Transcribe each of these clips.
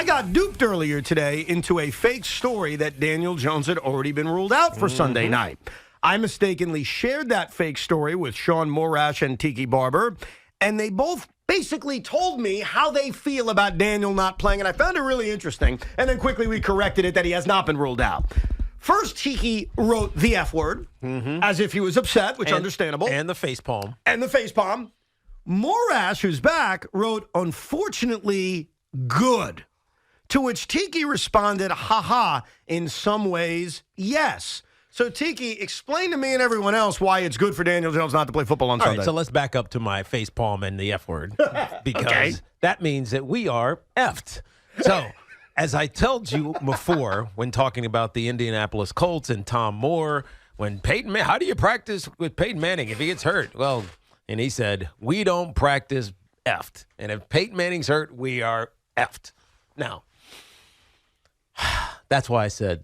I got duped earlier today into a fake story that Daniel Jones had already been ruled out for Sunday night. I mistakenly shared that fake story with Sean Morash and Tiki Barber, and they both basically told me how they feel about Daniel not playing, and I found it really interesting. And then quickly we corrected it that he has not been ruled out. First, Tiki wrote the F word, as if he was upset, which is understandable. And the facepalm. And the facepalm. Morash, who's back, wrote, unfortunately, good. To which Tiki responded, haha, in some ways, yes. So, Tiki, explain to me and everyone else why it's good for Daniel Jones not to play football on Sunday. All right, so let's back up to my facepalm and the F word, because that means that we are effed. So, as I told you before when talking about the Indianapolis Colts and Tom Moore, when Peyton how do you practice with Peyton Manning if he gets hurt? Well, and he said, we don't practice effed. And if Peyton Manning's hurt, we are effed. Now, that's why I said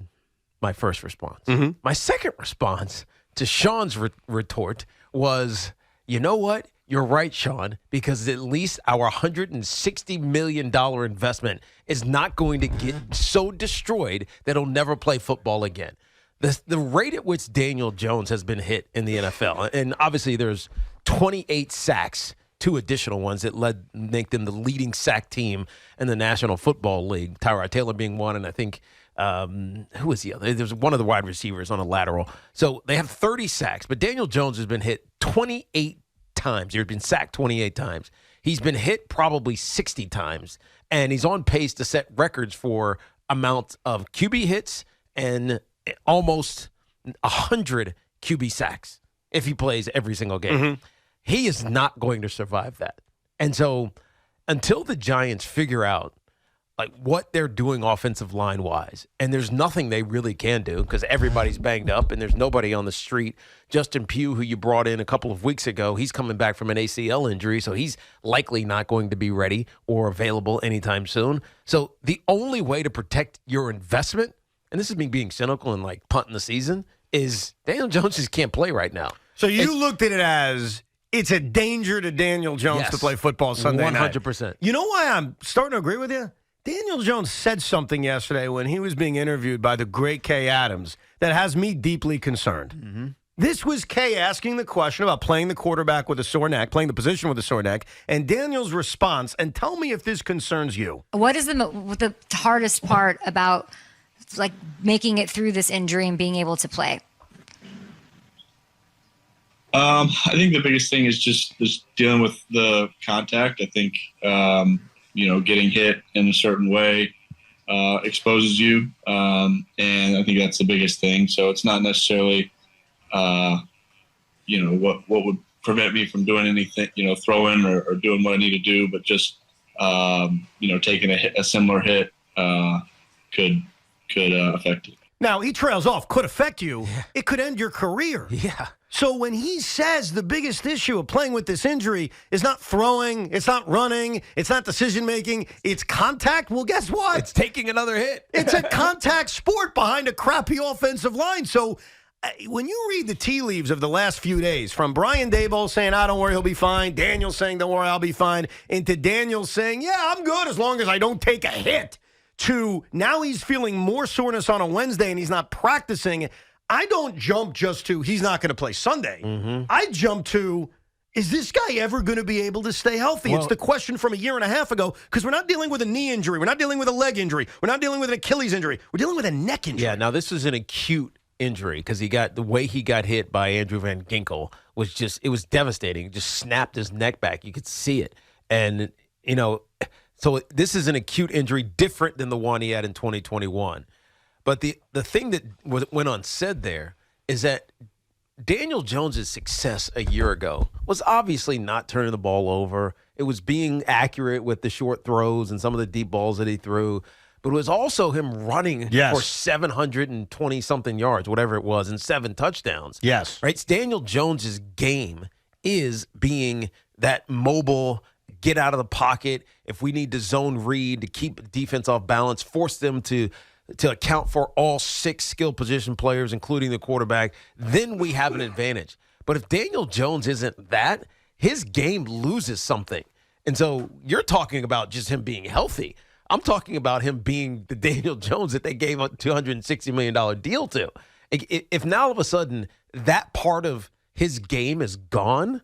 my first response. My second response to Sean's retort was, you know what? You're right, Sean, because at least our $160 million investment is not going to get so destroyed that he'll never play football again. The rate at which Daniel Jones has been hit in the NFL, and obviously there's 28 sacks, 2 additional ones that make them the leading sack team in the National Football League, Tyrod Taylor being one, and I think who was the other? There's one of the wide receivers on a lateral. So they have 30 sacks, but Daniel Jones has been hit 28 times. He's been sacked 28 times. He's been hit probably 60 times, and he's on pace to set records for amount of QB hits and almost 100 QB sacks if he plays every single game. He is not going to survive that. And so until the Giants figure out like what they're doing offensive line-wise, and there's nothing they really can do because everybody's banged up and there's nobody on the street. Justin Pugh, who you brought in a couple of weeks ago, he's coming back from an ACL injury, so he's likely not going to be ready or available anytime soon. So the only way to protect your investment, and this is me being cynical and like punting the season, is Daniel Jones just can't play right now. So you looked at it as it's a danger to Daniel Jones to play football Sunday night. 100%. You know why I'm starting to agree with you? Daniel Jones said something yesterday when he was being interviewed by the great Kay Adams that has me deeply concerned. This was Kay asking the question about playing the quarterback with a sore neck, playing the position with a sore neck, and Daniel's response, and tell me if this concerns you. What is the hardest part about like making it through this injury and being able to play? I think the biggest thing is just dealing with the contact. I think, getting hit in a certain way exposes you. And I think that's the biggest thing. So it's not necessarily, what would prevent me from doing anything, throwing or doing what I need to do, but just, taking a similar hit could affect it. Now, he trails off, could affect you. Yeah. It could end your career. Yeah. So when he says the biggest issue of playing with this injury is not throwing, it's not running, it's not decision-making, it's contact, well, guess what? It's taking another hit. It's a contact sport behind a crappy offensive line. So when you read the tea leaves of the last few days, from Brian Daboll saying, don't worry, he'll be fine, Daniel saying, don't worry, I'll be fine, into Daniel saying, yeah, I'm good as long as I don't take a hit, to now he's feeling more soreness on a Wednesday and he's not practicing. I don't jump just to he's not going to play Sunday. I jump to, is this guy ever going to be able to stay healthy? It's the question from a year and a half ago, because we're not dealing with a knee injury. We're not dealing with a leg injury. We're not dealing with an Achilles injury. We're dealing with a neck injury. Yeah, now this is an acute injury because the way he got hit by Andrew Van Ginkel was it was devastating. It just snapped his neck back. You could see it. And, so this is an acute injury different than the one he had in 2021. But the thing that went unsaid there is that Daniel Jones' success a year ago was obviously not turning the ball over. It was being accurate with the short throws and some of the deep balls that he threw. But it was also him running for 720-something yards, whatever it was, and 7 touchdowns. Yes. Right? It's Daniel Jones' game is being that mobile, get out of the pocket. If we need to zone read to keep defense off balance, force them to account for all 6 skill position players, including the quarterback, then we have an advantage. But if Daniel Jones isn't that, his game loses something. And so you're talking about just him being healthy. I'm talking about him being the Daniel Jones that they gave a $260 million deal to. If now all of a sudden that part of his game is gone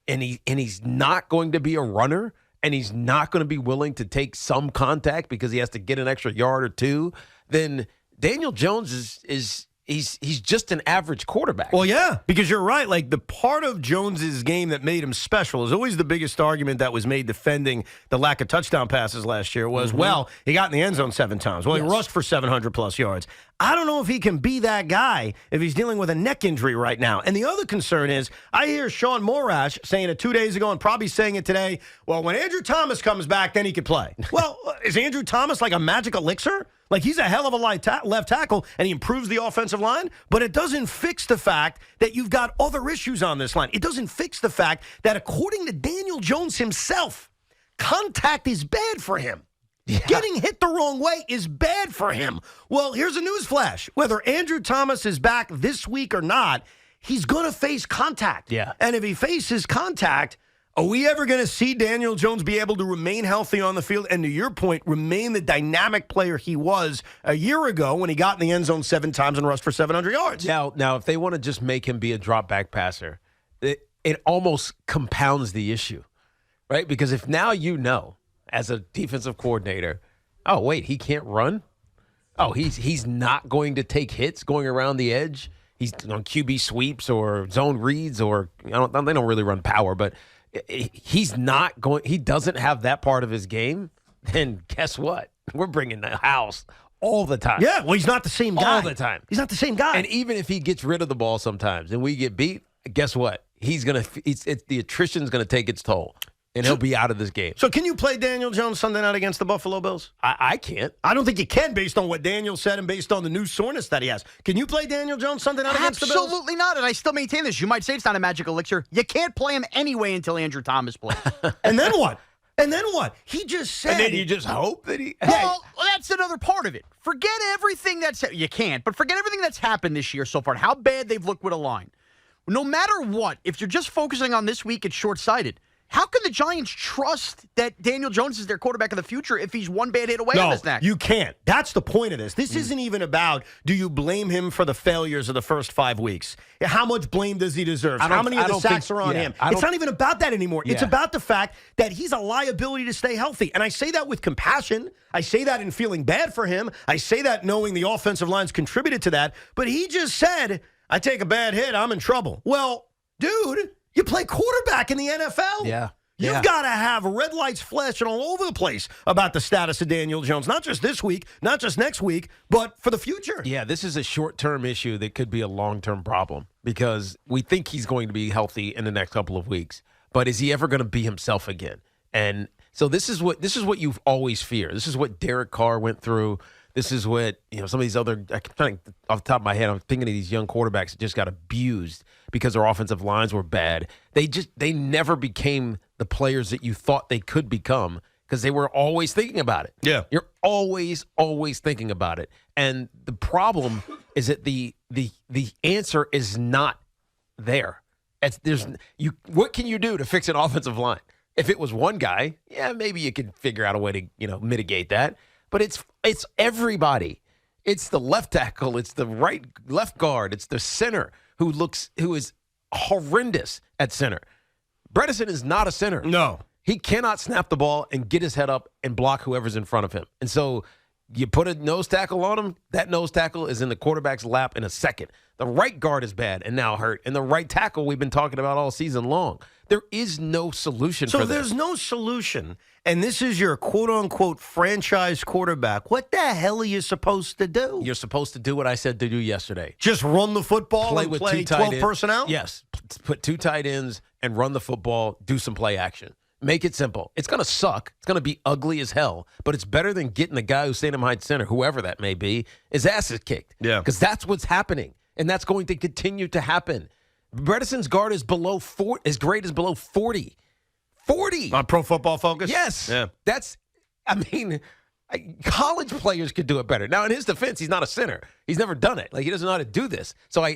and he's not going to be a runner and he's not going to be willing to take some contact because he has to get an extra yard or two, then Daniel Jones he's just an average quarterback. Well, yeah, because you're right. Like, the part of Jones's game that made him special is always the biggest argument that was made defending the lack of touchdown passes last year was, well, he got in the end zone 7 times. Well, he rushed for 700-plus yards. I don't know if he can be that guy if he's dealing with a neck injury right now. And the other concern is, I hear Sean Morash saying it 2 days ago and probably saying it today, well, when Andrew Thomas comes back, then he could play. Well, is Andrew Thomas like a magic elixir? Like, he's a hell of a left tackle, and he improves the offensive line, but it doesn't fix the fact that you've got other issues on this line. It doesn't fix the fact that, according to Daniel Jones himself, contact is bad for him. Yeah. Getting hit the wrong way is bad for him. Well, here's a news flash. Whether Andrew Thomas is back this week or not, he's going to face contact. Yeah. And if he faces contact, are we ever going to see Daniel Jones be able to remain healthy on the field and, to your point, remain the dynamic player he was a year ago when he got in the end zone 7 times and rushed for 700 yards? Now, if they want to just make him be a drop back passer, it almost compounds the issue, right? Because if now you know, as a defensive coordinator, oh, wait, he can't run? Oh, he's not going to take hits going around the edge? He's on QB sweeps or zone reads or they don't really run power, but he's not going. He doesn't have that part of his game. Then guess what? We're bringing the house all the time. Yeah, well, he's not the same guy. All the time. He's not the same guy. And even if he gets rid of the ball sometimes and we get beat, guess what? The attrition's gonna take its toll. And he'll be out of this game. So can you play Daniel Jones Sunday night against the Buffalo Bills? I can't. I don't think you can, based on what Daniel said and based on the new soreness that he has. Can you play Daniel Jones Sunday night against the Bills? Absolutely not, and I still maintain this. You might say it's not a magic elixir. You can't play him anyway until Andrew Thomas plays. And then what? He just said. And then you just hope that he. Well, that's another part of it. Forget everything you can't, but forget everything that's happened this year so far and how bad they've looked with a line. No matter what, if you're just focusing on this week, it's short-sighted. How can the Giants trust that Daniel Jones is their quarterback of the future if he's one bad hit away on this neck? You can't. That's the point of this. This isn't even about, do you blame him for the failures of the first 5 weeks? How much blame does he deserve? How many of the sacks are on him? It's not even about that anymore. Yeah. It's about the fact that he's a liability to stay healthy. And I say that with compassion. I say that in feeling bad for him. I say that knowing the offensive line's contributed to that. But he just said, I take a bad hit, I'm in trouble. Well, dude, you play quarterback in the NFL. Yeah. You've got to have red lights flashing all over the place about the status of Daniel Jones, not just this week, not just next week, but for the future. Yeah, this is a short-term issue that could be a long-term problem because we think he's going to be healthy in the next couple of weeks. But is he ever going to be himself again? And so this is what you've always feared. This is what Derek Carr went through. This is what, some of these other, I'm trying to, off the top of my head, I'm thinking of these young quarterbacks that just got abused because their offensive lines were bad. They never became the players that you thought they could become because they were always thinking about it. Yeah. You're always thinking about it. And the problem is that the answer is not there. What can you do to fix an offensive line? If it was one guy, yeah, maybe you could figure out a way to, mitigate that. But it's everybody. It's the left tackle. It's the left guard. It's the center who is horrendous at center. Bredesen is not a center. No. He cannot snap the ball and get his head up and block whoever's in front of him. And so you put a nose tackle on him, that nose tackle is in the quarterback's lap in a second. The right guard is bad and now hurt. And the right tackle we've been talking about all season long. There is no solution for this. So there's no solution, and this is your quote-unquote franchise quarterback. What the hell are you supposed to do? You're supposed to do what I said to do yesterday. Just run the football and with play 2 tight 12 ends. personnel? Yes. Put 2 tight ends and run the football, do some play action. Make it simple. It's going to suck. It's going to be ugly as hell, but it's better than getting the guy who's standing behind center, whoever that may be, his ass is kicked. Yeah. Because that's what's happening, and that's going to continue to happen. Bredesen's guard is below 4. His grade is below 40. 40 on Pro Football Focus? Yes. Yeah. College players could do it better. Now, in his defense, he's not a center. He's never done it. He doesn't know how to do this. So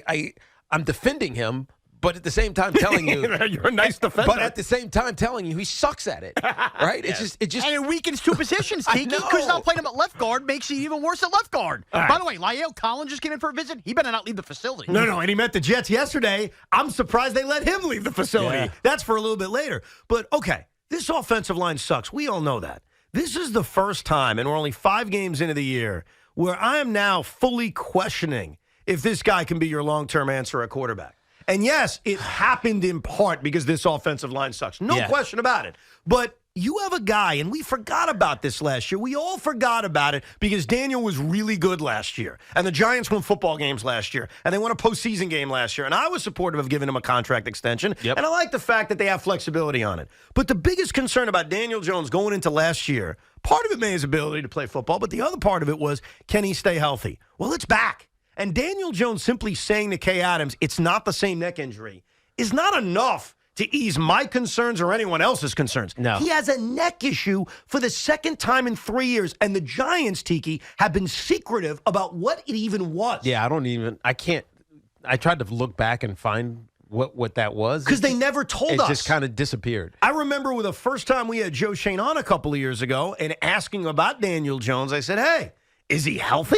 I'm defending him, but at the same time telling you You're a nice defender. But at the same time telling you he sucks at it, right? It just And it weakens two positions, Tiki. Because not playing him at left guard makes it even worse at left guard. All right. By the way, La'el Collins just came in for a visit. He better not leave the facility. No, and he met the Jets yesterday. I'm surprised they let him leave the facility. Yeah. That's for a little bit later. But, okay, this offensive line sucks. We all know that. This is the first time, and we're only 5 games into the year, where I am now fully questioning if this guy can be your long-term answer at quarterback. And yes, it happened in part because this offensive line sucks. No question about it. But you have a guy, and we forgot about this last year. We all forgot about it because Daniel was really good last year. And the Giants won football games last year. And they won a postseason game last year. And I was supportive of giving him a contract extension. Yep. And I like the fact that they have flexibility on it. But the biggest concern about Daniel Jones going into last year, part of it may his ability to play football, but the other part of it was, can he stay healthy? Well, it's back. And Daniel Jones simply saying to Kay Adams, it's not the same neck injury, is not enough to ease my concerns or anyone else's concerns. No. He has a neck issue for the second time in 3 years. And the Giants, Tiki, have been secretive about what it even was. Yeah, I tried to look back and find what that was. Because they never told us. It just kind of disappeared. I remember the first time we had Joe Shane on a couple of years ago and asking about Daniel Jones, I said, hey, is he healthy?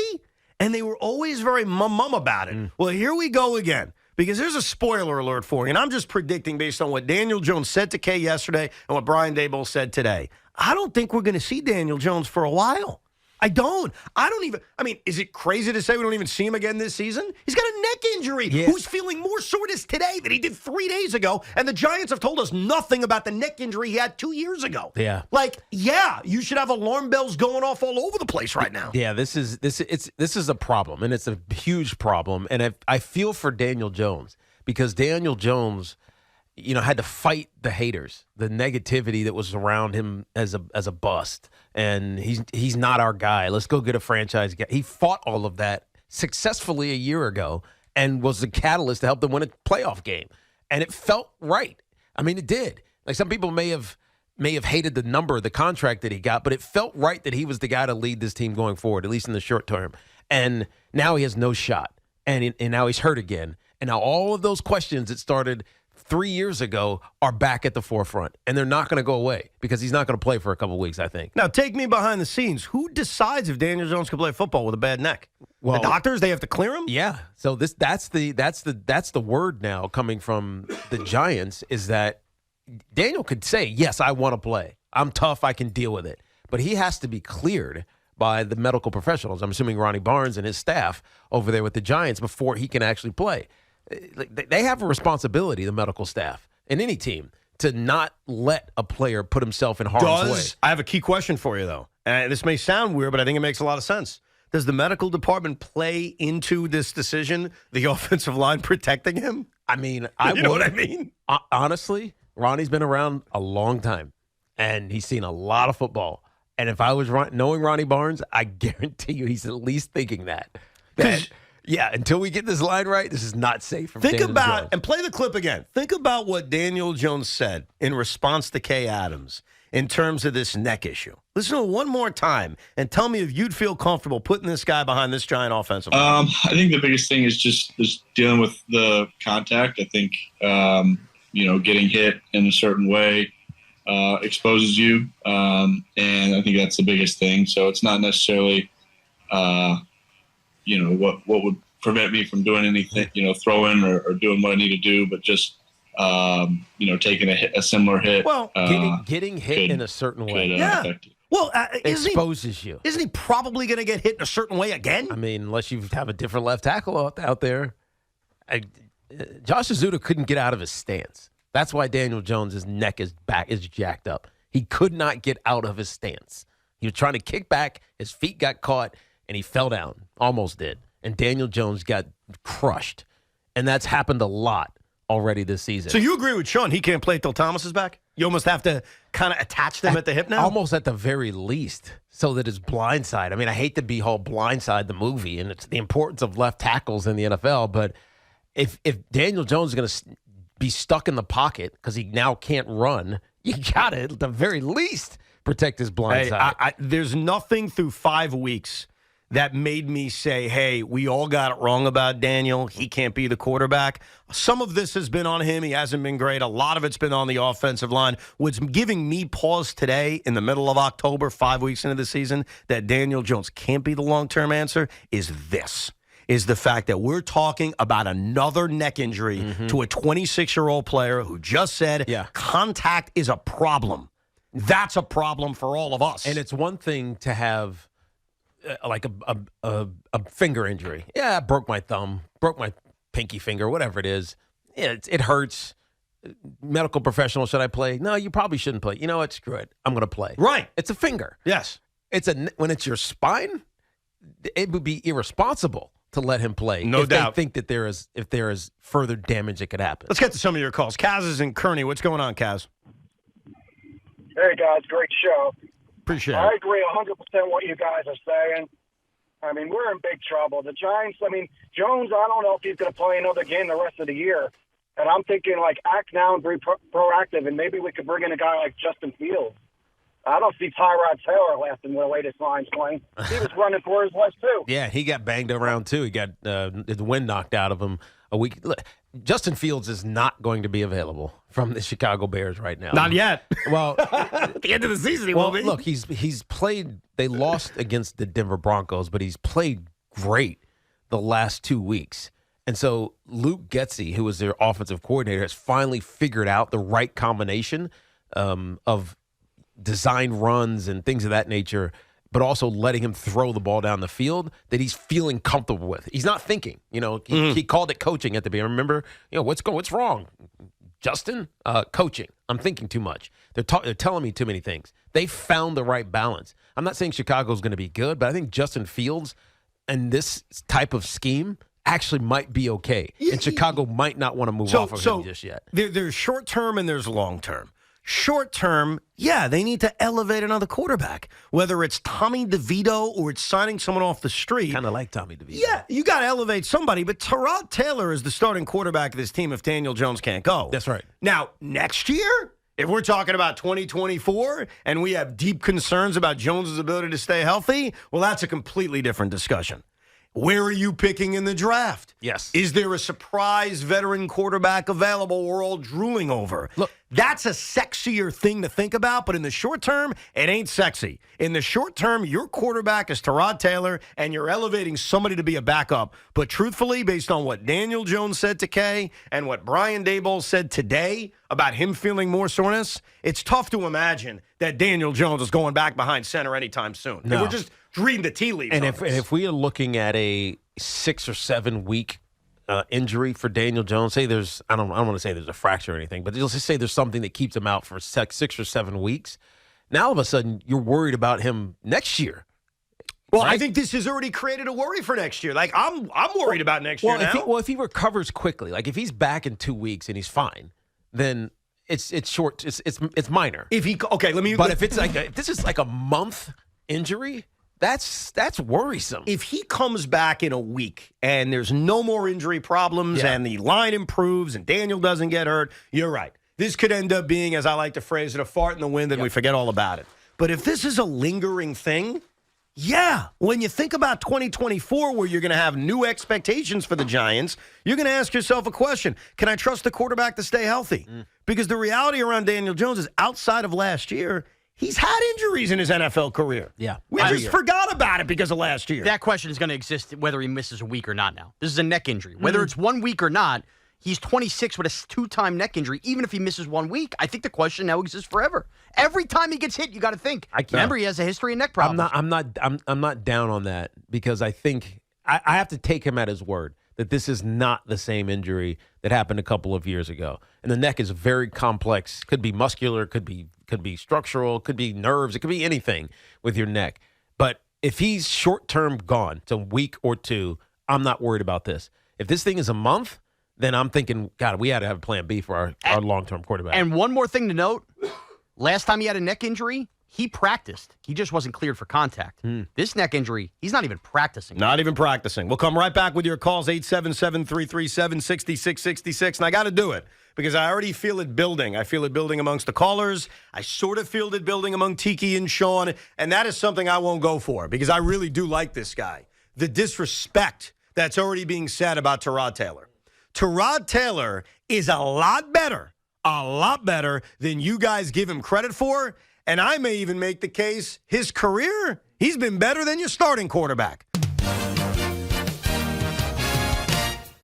And they were always very mum about it. Well, here we go again. Because there's a spoiler alert for you, and I'm just predicting based on what Daniel Jones said to Kay yesterday and what Brian Daboll said today. I don't think we're going to see Daniel Jones for a while. I don't even. I mean, is it crazy to say we don't even see him again this season? He's got a neck injury. Yeah. Who's feeling more soreness today than he did 3 days ago? And the Giants have told us nothing about the neck injury he had 2 years ago. Yeah. You should have alarm bells going off all over the place right now. Yeah, this is a problem, and it's a huge problem. And I feel for Daniel Jones because Daniel Jones, had to fight the haters, the negativity that was around him as a bust, and he's not our guy. Let's go get a franchise guy. He fought all of that successfully a year ago and was the catalyst to help them win a playoff game, and it felt right. I mean, it did. Like some people may have hated the number, the contract that he got, but it felt right that he was the guy to lead this team going forward, at least in the short term. And now he has no shot, and now he's hurt again, and now all of those questions that started 3 years ago are back at the forefront, and they're not going to go away because he's not going to play for a couple of weeks, I think. Now, take me behind the scenes. Who decides if Daniel Jones can play football with a bad neck? Well, the doctors, they have to clear him? Yeah. So that's the word now coming from the Giants is that Daniel could say, yes, I want to play. I'm tough. I can deal with it. But he has to be cleared by the medical professionals. I'm assuming Ronnie Barnes and his staff over there with the Giants before he can actually play. They have a responsibility, the medical staff, in any team, to not let a player put himself in harm's way. I have a key question for you, though. And this may sound weird, but I think it makes a lot of sense. Does the medical department play into this decision, the offensive line protecting him? I mean, You know what I mean? Honestly, Ronnie's been around a long time, and he's seen a lot of football. And if I was knowing Ronnie Barnes, I guarantee you he's at least thinking that yeah, until we get this line right, this is not safe for Daniel Jones. And play the clip again. Think about what Daniel Jones said in response to Kay Adams in terms of this neck issue. Listen to it one more time and tell me if you'd feel comfortable putting this guy behind this Giant offensive line. I think the biggest thing is just dealing with the contact. I think, getting hit in a certain way exposes you. And I think that's the biggest thing. So it's not necessarily what would prevent me from doing anything, throwing or doing what I need to do, but just, taking a similar hit. Well, getting hit in a certain way affect you. Well, exposes you. Isn't he probably going to get hit in a certain way again? I mean, unless you have a different left tackle out there. Josh Azuda couldn't get out of his stance. That's why Daniel Jones' neck is jacked up. He could not get out of his stance. He was trying to kick back. His feet got caught, and he fell down. Almost did. And Daniel Jones got crushed. And that's happened a lot already this season. So you agree with Sean? He can't play till Thomas is back? You almost have to kind of attach them at the hip now? Almost at the very least, so that it's blindside. I mean, I hate to be whole blindside the movie, and it's the importance of left tackles in the NFL, but if Daniel Jones is going to be stuck in the pocket because he now can't run, you got to, at the very least, protect his blind side. There's nothing through 5 weeks that made me say, hey, we all got it wrong about Daniel. He can't be the quarterback. Some of this has been on him. He hasn't been great. A lot of it's been on the offensive line. What's giving me pause today in the middle of October, 5 weeks into the season, that Daniel Jones can't be the long-term answer is the fact that we're talking about another neck injury to a 26-year-old player who just said contact is a problem. That's a problem for all of us. And it's one thing to have like a finger injury. Yeah, I broke my thumb, broke my pinky finger, whatever it is. It hurts. Medical professional, should I play? No, you probably shouldn't play. You know what? Screw it. I'm going to play. Right. It's a finger. Yes. When it's your spine, it would be irresponsible to let him play. No doubt. They think that if there is further damage that could happen. Let's get to some of your calls. Kaz is in Kearney. What's going on, Kaz? Hey, guys, great show. Appreciate I it. agree 100% what you guys are saying. I mean, we're in big trouble. The Giants, Jones, I don't know if he's going to play another game the rest of the year. And I'm thinking, act now and be proactive, and maybe we could bring in a guy like Justin Fields. I don't see Tyrod Taylor lasting the way this line's playing. He was running for his life, too. Yeah, he got banged around, too. He got the wind knocked out of him a week. Look, Justin Fields is not going to be available from the Chicago Bears right now. Not yet. Well, at the end of the season, he won't be. Look, he's played. They lost against the Denver Broncos, but he's played great the last 2 weeks. And so Luke Getsy, who was their offensive coordinator, has finally figured out the right combination of design runs and things of that nature, but also letting him throw the ball down the field that he's feeling comfortable with. He's not thinking. He called it coaching at the beginning. Remember, what's wrong? Justin, coaching. I'm thinking too much. They're telling me too many things. They found the right balance. I'm not saying Chicago's going to be good, but I think Justin Fields and this type of scheme actually might be okay. And Chicago might not want to move off of him just yet. There's short term and there's long term. Short term, they need to elevate another quarterback, whether it's Tommy DeVito or it's signing someone off the street. Kind of like Tommy DeVito. Yeah, you got to elevate somebody. But Tyrod Taylor is the starting quarterback of this team if Daniel Jones can't go. That's right. Now, next year, if we're talking about 2024 and we have deep concerns about Jones' ability to stay healthy, well, that's a completely different discussion. Where are you picking in the draft? Yes. Is there a surprise veteran quarterback available we're all drooling over? Look, that's a sexier thing to think about, but in the short term, it ain't sexy. In the short term, your quarterback is Tyrod Taylor, and you're elevating somebody to be a backup. But truthfully, based on what Daniel Jones said to Kay and what Brian Daboll said today about him feeling more soreness, it's tough to imagine that Daniel Jones is going back behind center anytime soon. No. And we're just reading the tea leaves. And if we are looking at a 6 or 7 week injury for Daniel Jones, say there's I don't want to say there's a fracture or anything, but let's just say there's something that keeps him out for 6 or 7 weeks. Now all of a sudden you're worried about him next year. Well, right? I think this has already created a worry for next year. I'm worried about next year now. If he recovers quickly, like if he's back in 2 weeks and he's fine, then it's short. It's minor. If this is like a month injury, that's worrisome. If he comes back in a week and there's no more injury problems and the line improves and Daniel doesn't get hurt, you're right. This could end up being, as I like to phrase it, a fart in the wind and we forget all about it. But if this is a lingering thing, when you think about 2024 where you're going to have new expectations for the Giants, you're going to ask yourself a question. Can I trust the quarterback to stay healthy? Because the reality around Daniel Jones is outside of last year, he's had injuries in his NFL career. Yeah. We just forgot about it because of last year. That question is going to exist whether he misses a week or not now. This is a neck injury. Whether it's 1 week or not, he's 26 with a 2-time neck injury. Even if he misses 1 week, I think the question now exists forever. Every time he gets hit, you got to think. Remember, he has a history of neck problems. I'm not down on that because I think I have to take him at his word that this is not the same injury that happened a couple of years ago. And the neck is very complex. Could be muscular, could be structural, could be nerves, it could be anything with your neck. But if he's short-term gone, it's a week or 2, I'm not worried about this. If this thing is a month, then I'm thinking, God, we had to have a plan B for our long-term quarterback. And one more thing to note, last time he had a neck injury, he practiced. He just wasn't cleared for contact. This neck injury, he's not even practicing. Not even practicing. We'll come right back with your calls, 877-337-6666. And I got to do it because I already feel it building. I feel it building amongst the callers. I sort of feel it building among Tiki and Sean. And that is something I won't go for because I really do like this guy. The disrespect that's already being said about Tyrod Taylor. Tyrod Taylor is a lot better than you guys give him credit for. And I may even make the case his career, he's been better than your starting quarterback.